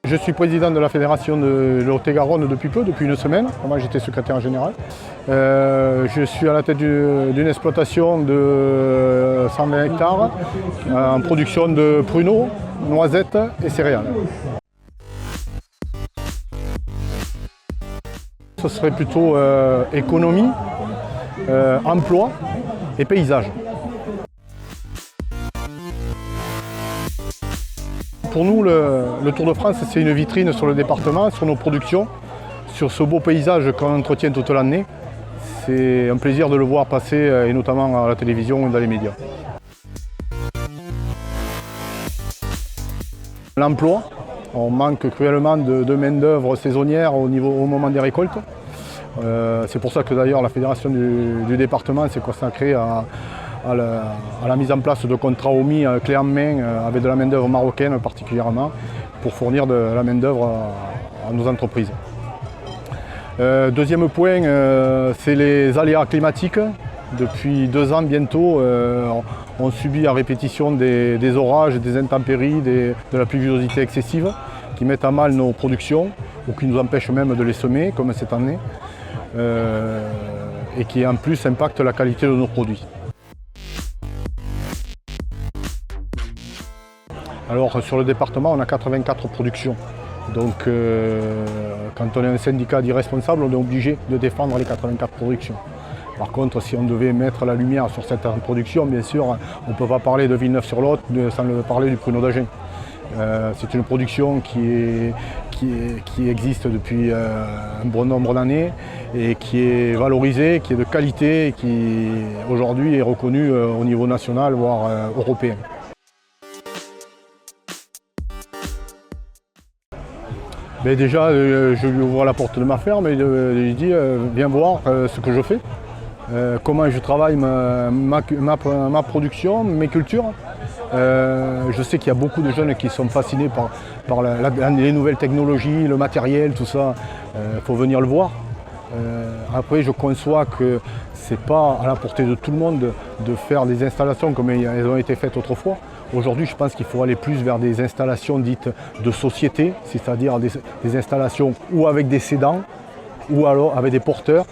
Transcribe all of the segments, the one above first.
Je suis président de la fédération de Lot-et-Garonne depuis peu, depuis une semaine. Moi j'étais secrétaire général. Je suis à la tête d'une exploitation de 120 hectares en production de pruneaux, noisettes et céréales. Ce serait plutôt économie, emploi et paysage. Pour nous, le Tour de France, c'est une vitrine sur le département, sur nos productions, sur ce beau paysage qu'on entretient toute l'année. C'est un plaisir de le voir passer, et notamment à la télévision et dans les médias. L'emploi, on manque cruellement de main-d'œuvre saisonnière au moment des récoltes. C'est pour ça que d'ailleurs la fédération du département s'est consacrée à la mise en place de contrats OMI clé en main avec de la main-d'œuvre marocaine particulièrement pour fournir de la main-d'œuvre à nos entreprises. Deuxième point, c'est les aléas climatiques. Depuis 2 ans bientôt, on subit à répétition des orages, des intempéries, de la pluviosité excessive qui mettent à mal nos productions ou qui nous empêchent même de les semer, comme cette année, et qui en plus impactent la qualité de nos produits. Alors sur le département, on a 84 productions. Donc quand on est un syndicat d'irresponsables, on est obligé de défendre les 84 productions. Par contre, si on devait mettre la lumière sur certaines productions, bien sûr, on ne peut pas parler de Villeneuve-sur-Lot sans parler du pruneau d'Agen. C'est une production qui existe depuis un bon nombre d'années et qui est valorisée, qui est de qualité et qui aujourd'hui est reconnue au niveau national, voire européen. Mais déjà, je lui ouvre la porte de ma ferme et je lui dis viens voir ce que je fais, comment je travaille ma production, mes cultures. Je sais qu'il y a beaucoup de jeunes qui sont fascinés par les nouvelles technologies, le matériel, tout ça. Il faut venir le voir. Après, je conçois que ce n'est pas à la portée de tout le monde de faire des installations comme elles ont été faites autrefois. Aujourd'hui, je pense qu'il faut aller plus vers des installations dites de société, c'est-à-dire des installations ou avec des cédants, ou alors avec des porteurs,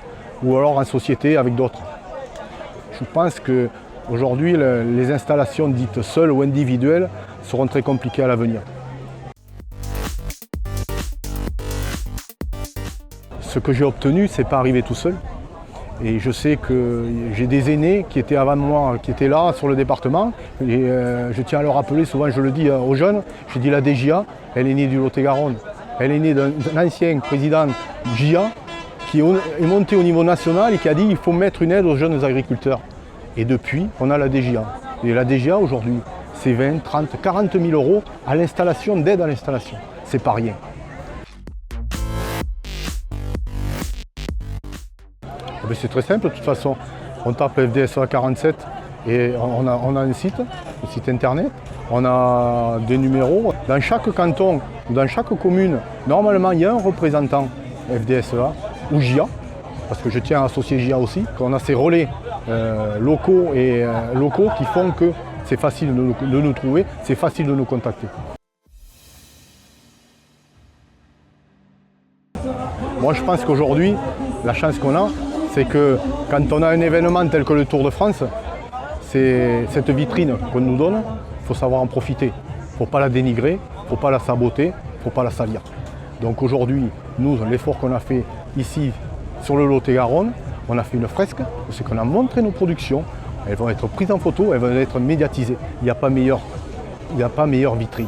ou alors en société avec d'autres. Je pense qu'aujourd'hui, les installations dites seules ou individuelles seront très compliquées à l'avenir. Ce que j'ai obtenu, ce n'est pas arrivé tout seul. Et je sais que j'ai des aînés qui étaient avant moi, qui étaient là sur le département. Et je tiens à le rappeler, souvent je le dis aux jeunes, je dis la DGA, elle est née du Lot-et-Garonne. Elle est née d'un ancien président GIA qui est monté au niveau national et qui a dit qu'il faut mettre une aide aux jeunes agriculteurs. Et depuis, on a la DGA. Et la DGA aujourd'hui, c'est 20, 30, 40 000 € à l'installation, d'aide à l'installation. C'est pas rien. C'est très simple, de toute façon, on tape FDSEA 47 et on a un site internet, on a des numéros. Dans chaque canton, dans chaque commune, normalement il y a un représentant FDSEA ou GIA, parce que je tiens à associer GIA aussi, qu'on a ces relais locaux qui font que c'est facile de nous trouver, c'est facile de nous contacter. Moi je pense qu'aujourd'hui, la chance qu'on a, c'est que quand on a un événement tel que le Tour de France, c'est cette vitrine qu'on nous donne, il faut savoir en profiter. Il ne faut pas la dénigrer, il ne faut pas la saboter, il ne faut pas la salir. Donc aujourd'hui, nous, l'effort qu'on a fait ici sur le Lot-et-Garonne, on a fait une fresque, c'est qu'on a montré nos productions, elles vont être prises en photo, elles vont être médiatisées. Il n'y a pas meilleure vitrine.